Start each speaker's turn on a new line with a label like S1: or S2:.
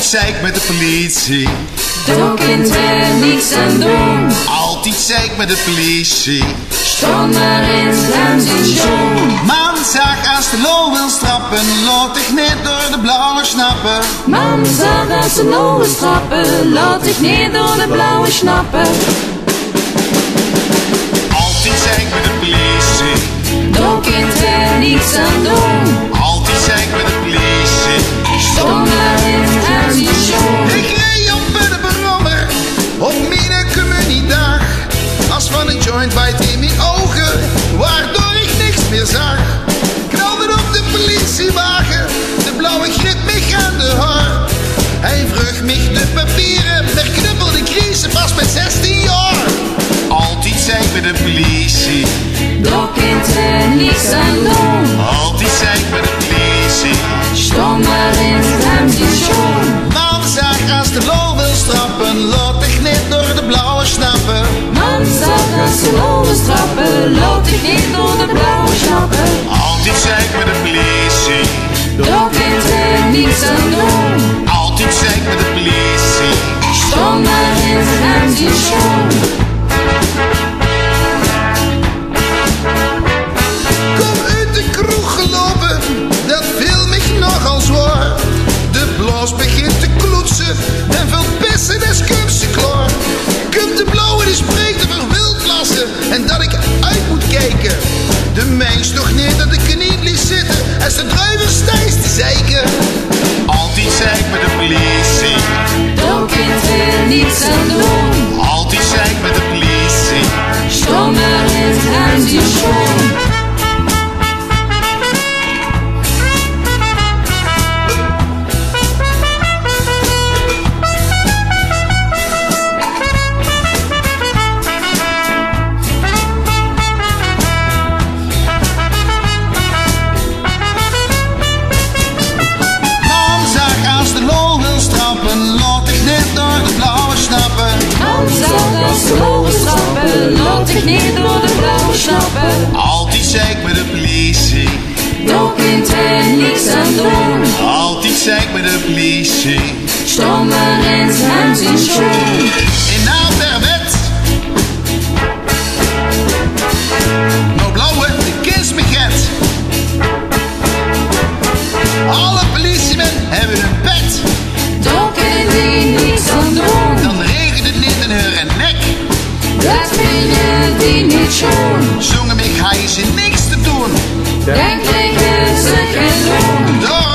S1: zeik met de politie.
S2: Daar kunt er niets aan doen.
S1: Altijd zeik met de politie.
S2: Stond maar eens aan zijn show.
S1: Man zag als de lol wil strappen, laat ik niet door de blauwe snappen.
S2: Man zag als de lol wil strappen, laat ik niet door de blauwe snappen.
S1: Altijd zeik met de politie.
S2: Daar kunt er niets aan doen.
S1: Altijd zeik met de politie.
S2: Stond maar eens aan zijn show.
S1: Ik reed op de brommer op mijn communiedag. Als van een joint bijt in mijn ogen, waardoor ik niks meer zag. Knalde op de politiewagen, de blauwe grip mich aan de haar. Hij vroeg mich de papieren, maar knuppelde kriezen pas met 16 jaar. Altijd zeik met de politie.
S2: Daar kunt er niets aan doen.
S1: Altijd zeik met de politie.
S2: Stond maar eens aan zijn show.
S1: Man zag als de lol wil strappen, laat ik niet door de blauwe snappen.
S2: Man zag als de lol wil strappen, laat ik niet door de blauwe snappen.
S1: Altijd zeik met de politie.
S2: Daar kunt er niets aan doen.
S1: Altijd zeik met de politie.
S2: Stond maar eens aan zijn show.
S1: Kom uit de kroeg gelopen, dat viel mich nogal zwaar. De blaas begint te kloetsen en veel pissen en skumse klaar. Komt de blauwe die spreekt over wildplassen en dat ik uit moet kijken. De mens toch niet dat ik er niet lief zitten als de druiver stijst te zeiken. Altijd zeik met de politie.
S2: Daar kunt er niets aan doen.
S1: Altijd zeik met de politie.
S2: Stond maar eens aan zijn show. Als de lol wil strappen, laat ik niet door de blauwe snappen.
S1: Altijd zeik met de politie.
S2: Daar kunt er niets aan doen.
S1: Altijd zeik met de politie.
S2: Stond maar eens aan zijn show.
S1: In naam der wet. Nou blauwe, de kist me get. Alle politiemen hebben een pet.
S2: Daar kunnen die niets aan doen.
S1: Dan regent het niet in hun nek.
S2: Dat vinden die niet schoon.
S1: Zongen mij, hij is niks te doen.
S2: Dan kregen ze geen loon.
S1: Daar